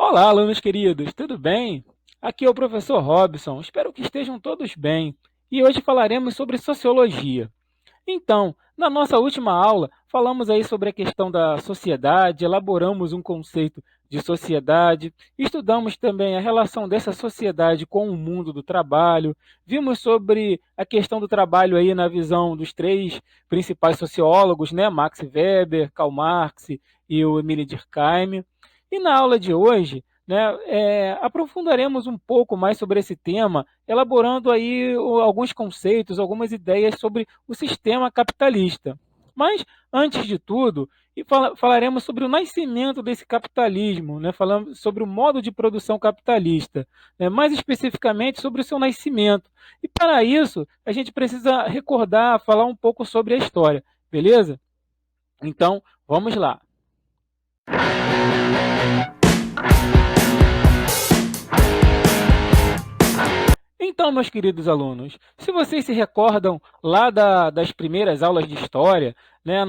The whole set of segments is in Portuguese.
Olá, alunos queridos, tudo bem? Aqui é o professor Robson, espero que estejam todos bem. E hoje falaremos sobre sociologia. Então, na nossa última aula, falamos aí sobre a questão da sociedade, elaboramos um conceito de sociedade, estudamos também a relação dessa sociedade com o mundo do trabalho, vimos sobre a questão do trabalho aí na visão dos três principais sociólogos, né, Max Weber, Karl Marx e o Emile Durkheim. E na aula de hoje, né, aprofundaremos um pouco mais sobre esse tema, elaborando aí alguns conceitos, algumas ideias sobre o sistema capitalista. Mas, antes de tudo, falaremos sobre o nascimento desse capitalismo, né? Falando sobre o modo de produção capitalista, né? Mais especificamente sobre o seu nascimento. E para isso, a gente precisa recordar, falar um pouco sobre a história, beleza? Então, vamos lá. Então, meus queridos alunos, se vocês se recordam lá das primeiras aulas de história, né,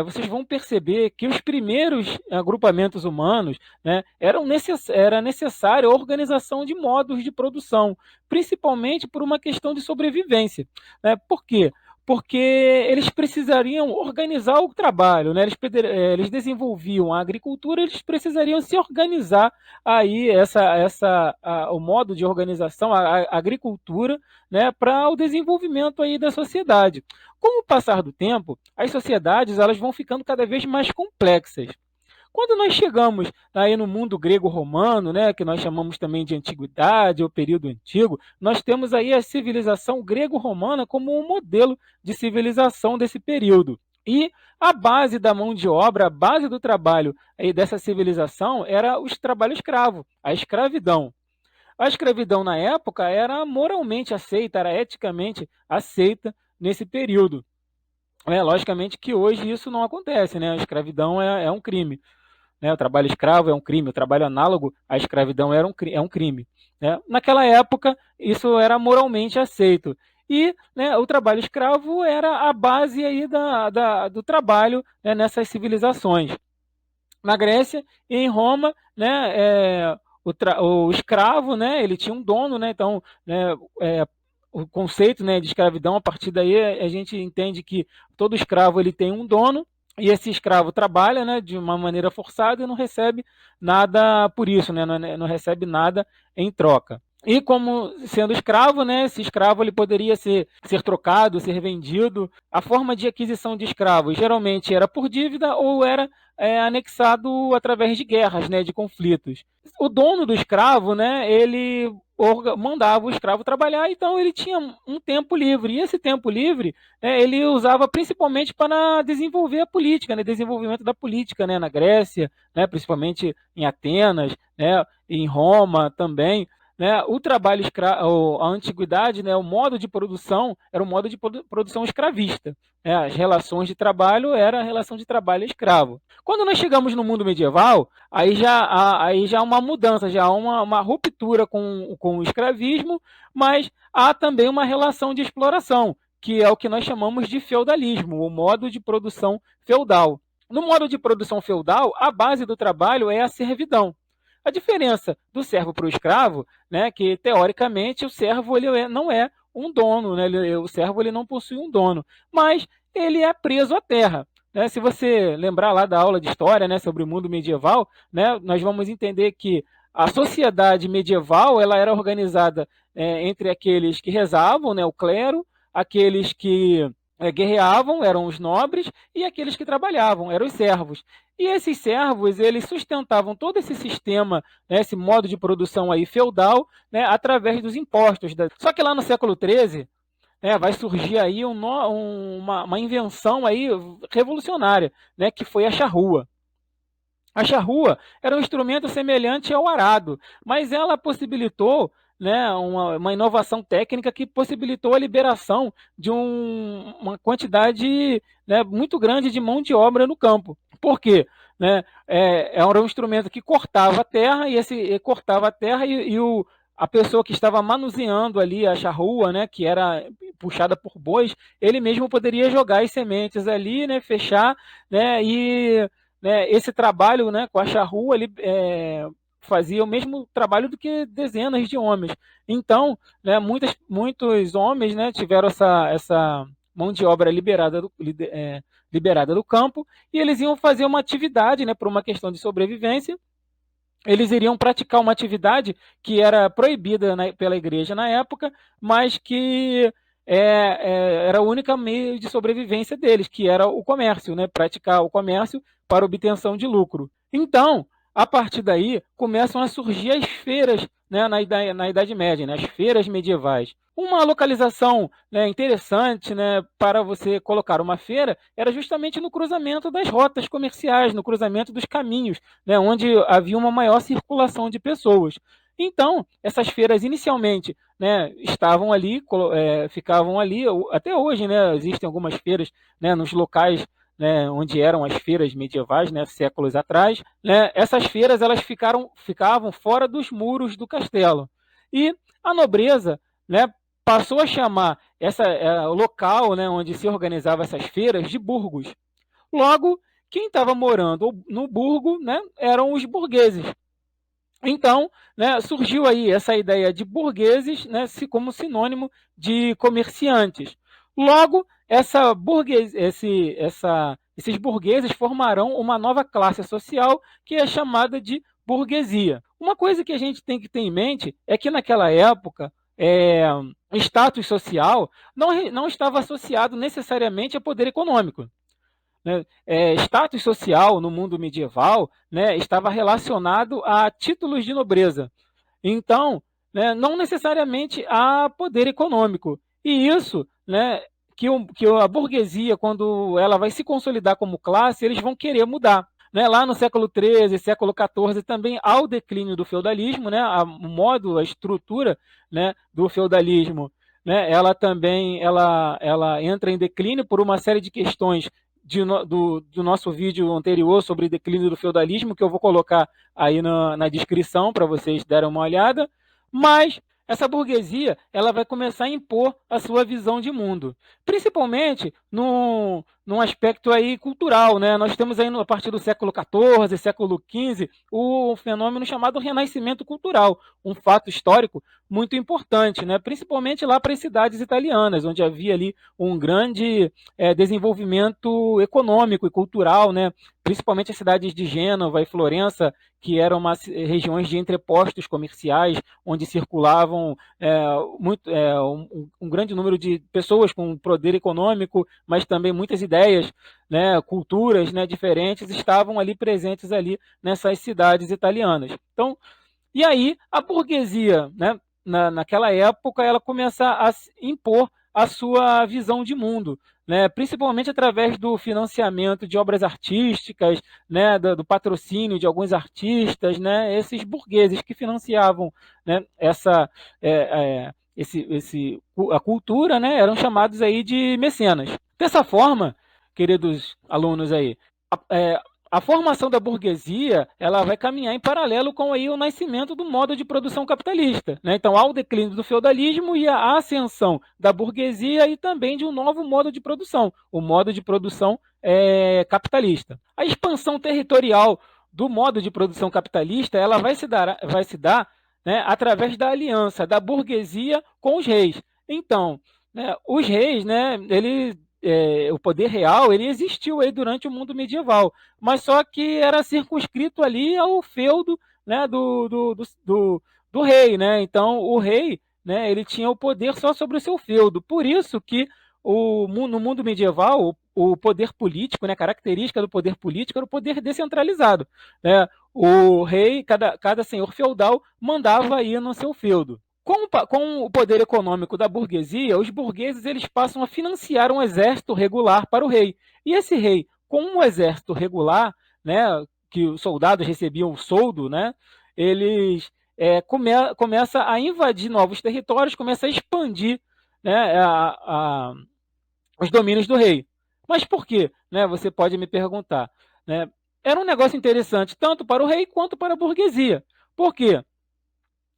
vocês vão perceber que os primeiros agrupamentos humanos, né, era necessária a organização de modos de produção, principalmente por uma questão de sobrevivência. Né? Por quê? Porque eles precisariam organizar o trabalho, né? Eles desenvolviam a agricultura, eles precisariam se organizar aí o modo de organização, a agricultura, né, para o desenvolvimento aí da sociedade. Com o passar do tempo, as sociedades elas vão ficando cada vez mais complexas. Quando nós chegamos aí no mundo grego-romano, né, que nós chamamos também de antiguidade ou período antigo, nós temos aí a civilização grego-romana como um modelo de civilização desse período. E a base da mão de obra, a base do trabalho aí dessa civilização era o trabalho escravo, a escravidão. A escravidão na época era moralmente aceita, era eticamente aceita nesse período. Logicamente que hoje isso não acontece, né? A escravidão é um crime. Né? O trabalho escravo é um crime, o trabalho análogo à escravidão é um crime. Né? Naquela época, isso era moralmente aceito. E né, o trabalho escravo era a base aí do trabalho né, nessas civilizações. Na Grécia e em Roma, né, o escravo, né, ele tinha um dono, né, então, né, o conceito né, de escravidão, a partir daí a gente entende que todo escravo ele tem um dono, e esse escravo trabalha né, de uma maneira forçada e não recebe nada por isso, né, não recebe nada em troca. E como sendo escravo, né, esse escravo ele poderia ser trocado, ser vendido. A forma de aquisição de escravos geralmente era por dívida ou era anexado através de guerras, né, de conflitos. O dono do escravo, né, ele mandava o escravo trabalhar, então ele tinha um tempo livre. E esse tempo livre ele usava principalmente para desenvolver a política, né, desenvolvimento da política né, na Grécia, né, principalmente em Atenas, né, em Roma também. Né, o trabalho escravo, a antiguidade, né, o modo de produção era um modo de produção escravista. Né, as relações de trabalho era a relação de trabalho escravo. Quando nós chegamos no mundo medieval, aí já há uma mudança, já há uma ruptura com o escravismo, mas há também uma relação de exploração, que é o que nós chamamos de feudalismo, o modo de produção feudal. No modo de produção feudal, a base do trabalho é a servidão. A diferença do servo para o escravo, né, que teoricamente o servo não é um dono, né, o servo ele não possui um dono, mas ele é preso à terra. Né? Se você lembrar lá da aula de história né, sobre o mundo medieval, né, nós vamos entender que a sociedade medieval ela era organizada entre aqueles que rezavam, né, o clero, aqueles que guerreavam, eram os nobres, e aqueles que trabalhavam, eram os servos. E esses servos, eles sustentavam todo esse sistema, né, esse modo de produção aí feudal, né, através dos impostos. Só que lá no século XIII, vai surgir aí uma invenção aí revolucionária, né, que foi a charrua. A charrua era um instrumento semelhante ao arado, mas ela possibilitou né, uma inovação técnica que possibilitou a liberação de uma quantidade né, muito grande de mão de obra no campo. Por quê? Né, era um instrumento que cortava a terra e cortava a terra a pessoa que estava manuseando ali a charrua, né, que era puxada por bois, ele mesmo poderia jogar as sementes ali, né, fechar, né, e né, esse trabalho né, com a charrua ele, fazia o mesmo trabalho do que dezenas de homens. Então, né, muitos homens, né, tiveram essa mão de obra liberada do campo, e eles iam fazer uma atividade, né, por uma questão de sobrevivência. Eles iriam praticar uma atividade que era proibida pela igreja na época, mas que era o único meio de sobrevivência deles, que era o comércio, né? Praticar o comércio para obtenção de lucro. Então, a partir daí, começam a surgir as feiras, né, na Idade Média, né, as feiras medievais. Uma localização, né, interessante, né, para você colocar uma feira era justamente no cruzamento das rotas comerciais, no cruzamento dos caminhos, né, onde havia uma maior circulação de pessoas. Então, essas feiras inicialmente, né, estavam ali, ficavam ali, até hoje, né, existem algumas feiras, né, nos locais, né, onde eram as feiras medievais, né, séculos atrás, né, essas feiras elas ficavam fora dos muros do castelo. E a nobreza, né, passou a chamar o local, né, onde se organizavam essas feiras de burgos. Logo, quem estava morando no burgo, né, eram os burgueses. Então, né, surgiu aí essa ideia de burgueses, né, como sinônimo de comerciantes. Logo, esses burgueses formarão uma nova classe social que é chamada de burguesia. Uma coisa que a gente tem que ter em mente é que naquela época, status social não estava associado necessariamente a poder econômico, né? Status social no mundo medieval, né, estava relacionado a títulos de nobreza. Então, né, não necessariamente a poder econômico. E isso, né, que a burguesia, quando ela vai se consolidar como classe, eles vão querer mudar. Né, lá no século XIII, século XIV, também há o declínio do feudalismo, né, a estrutura, né, do feudalismo, né, ela também ela entra em declínio por uma série de questões do nosso vídeo anterior sobre declínio do feudalismo, que eu vou colocar aí na descrição para vocês darem uma olhada. Mas essa burguesia ela vai começar a impor a sua visão de mundo, principalmente num aspecto aí cultural, né? Nós temos aí a partir do século XIV, século XV, o fenômeno chamado renascimento cultural, um fato histórico muito importante, né? Principalmente lá para as cidades italianas, onde havia ali um grande desenvolvimento econômico e cultural, né? Principalmente as cidades de Gênova e Florença, que eram regiões de entrepostos comerciais, onde circulavam um grande número de pessoas com poder econômico, mas também muitas ideias, né, culturas, né, diferentes, estavam ali presentes ali nessas cidades italianas. Então, e aí a burguesia, né, naquela época, ela começa a impor a sua visão de mundo, né, principalmente através do financiamento de obras artísticas, né, do patrocínio de alguns artistas, né, esses burgueses que financiavam, né, a cultura, né, eram chamados aí de mecenas. Dessa forma, queridos alunos aí, é, a formação da burguesia ela vai caminhar em paralelo com aí o nascimento do modo de produção capitalista, né? Então, há o declínio do feudalismo e a ascensão da burguesia e também de um novo modo de produção, o modo de produção capitalista. A expansão territorial do modo de produção capitalista ela vai se dar, né, através da aliança da burguesia com os reis. Então, né, os reis, né, o poder real ele existiu aí durante o mundo medieval, mas só que era circunscrito ali ao feudo, né, do rei, né? Então o rei, né, ele tinha o poder só sobre o seu feudo. Por isso que no mundo medieval o poder político, né, a característica do poder político era o poder descentralizado, né? O rei, cada senhor feudal mandava aí no seu feudo. Com o poder econômico da burguesia, os burgueses eles passam a financiar um exército regular para o rei. E esse rei, com um exército regular, né, que os soldados recebiam o soldo, né, eles começa a invadir novos territórios, começa a expandir, né, os domínios do rei. Mas por quê? Né, você pode me perguntar. Né? Era um negócio interessante tanto para o rei quanto para a burguesia. Por quê?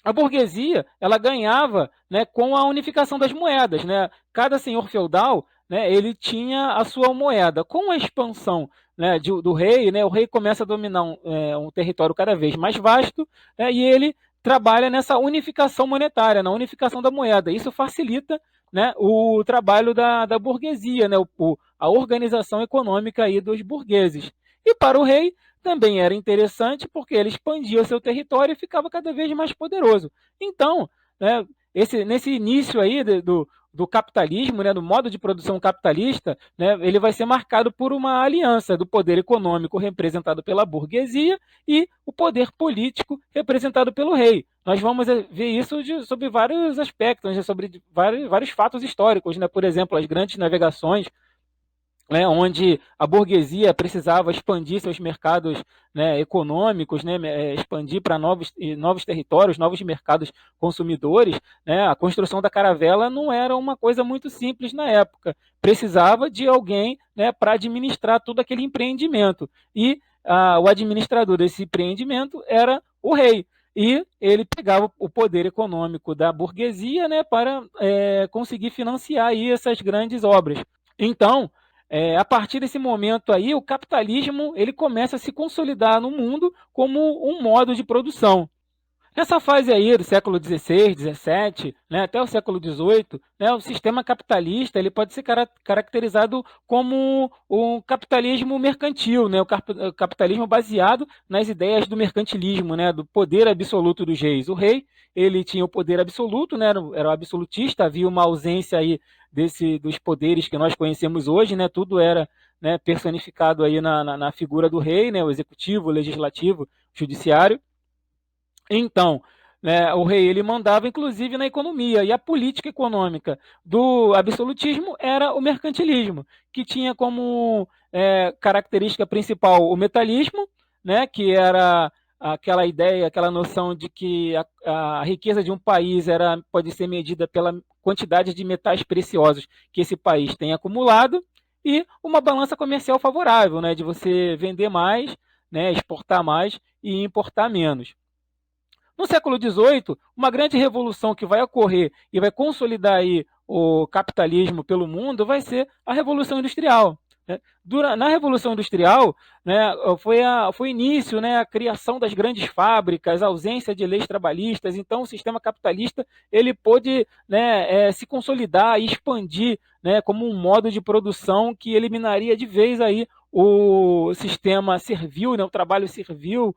A burguesia ela ganhava, né, com a unificação das moedas, né? Cada senhor feudal, né, ele tinha a sua moeda. Com a expansão né, do rei, né, o rei começa a dominar um território cada vez mais vasto, né, e ele trabalha nessa unificação monetária, na unificação da moeda. Isso facilita, né, o trabalho da burguesia, né, a organização econômica aí dos burgueses. E para o rei também era interessante porque ele expandia o seu território e ficava cada vez mais poderoso. Então, né, nesse início aí do capitalismo, né, do modo de produção capitalista, né, ele vai ser marcado por uma aliança do poder econômico representado pela burguesia e o poder político representado pelo rei. Nós vamos ver isso sobre vários aspectos, né, sobre vários fatos históricos, né, por exemplo, as grandes navegações, né, onde a burguesia precisava expandir seus mercados, né, econômicos, né, expandir para novos territórios, novos mercados consumidores, né, a construção da caravela não era uma coisa muito simples na época. Precisava de alguém, né, para administrar todo aquele empreendimento. E o administrador desse empreendimento era o rei. E ele pegava o poder econômico da burguesia, né, para conseguir financiar aí essas grandes obras. Então, a partir desse momento aí, o capitalismo ele começa a se consolidar no mundo como um modo de produção. Nessa fase aí do século XVI, XVII, né, até o século XVIII, né, o sistema capitalista ele pode ser caracterizado como um capitalismo mercantil, né, o capitalismo baseado nas ideias do mercantilismo, né, do poder absoluto dos reis. O rei ele tinha o poder absoluto, né, era o absolutista, havia uma ausência aí dos poderes que nós conhecemos hoje, né, tudo era, né, personificado aí na figura do rei, né, o executivo, o legislativo, o judiciário. Então, né, o rei ele mandava inclusive na economia, e a política econômica do absolutismo era o mercantilismo, que tinha como característica principal o metalismo, né, que era aquela ideia, aquela noção de que a riqueza de um país pode ser medida pela quantidade de metais preciosos que esse país tem acumulado, e uma balança comercial favorável, né, de você vender mais, né, exportar mais e importar menos. No século XVIII, uma grande revolução que vai ocorrer e vai consolidar aí o capitalismo pelo mundo vai ser a Revolução Industrial. Né? Na Revolução Industrial, né, foi o início, né, a criação das grandes fábricas, a ausência de leis trabalhistas. Então, o sistema capitalista ele pôde, né, se consolidar e expandir, né, como um modo de produção que eliminaria de vez aí o sistema servil, né, o trabalho servil.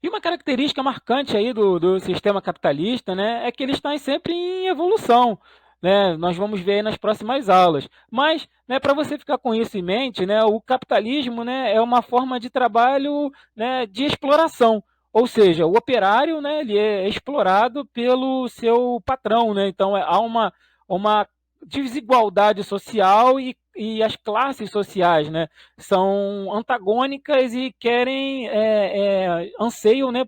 E uma característica marcante aí do sistema capitalista, né, é que ele está sempre em evolução, né? Nós vamos ver aí nas próximas aulas. Mas, né, para você ficar com isso em mente, né, o capitalismo, né, é uma forma de trabalho, né, de exploração. Ou seja, o operário, né, ele é explorado pelo seu patrão, né? Então há uma desigualdade social e as classes sociais, né, são antagônicas e querem, anseiam, né,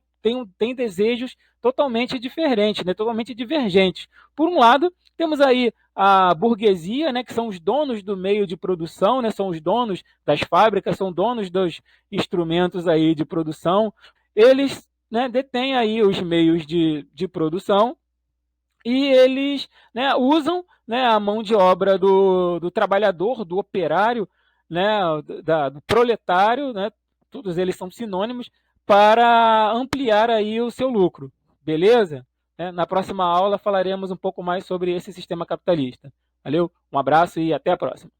têm desejos totalmente diferentes, né, totalmente divergentes. Por um lado, temos aí a burguesia, né, que são os donos do meio de produção, né, são os donos das fábricas, são donos dos instrumentos aí de produção. Eles, né, detêm aí os meios de produção e eles, né, usam, né, a mão de obra do trabalhador, do operário, né, do proletário, né, todos eles são sinônimos, para ampliar aí o seu lucro, beleza? Na próxima aula falaremos um pouco mais sobre esse sistema capitalista. Valeu, um abraço e até a próxima.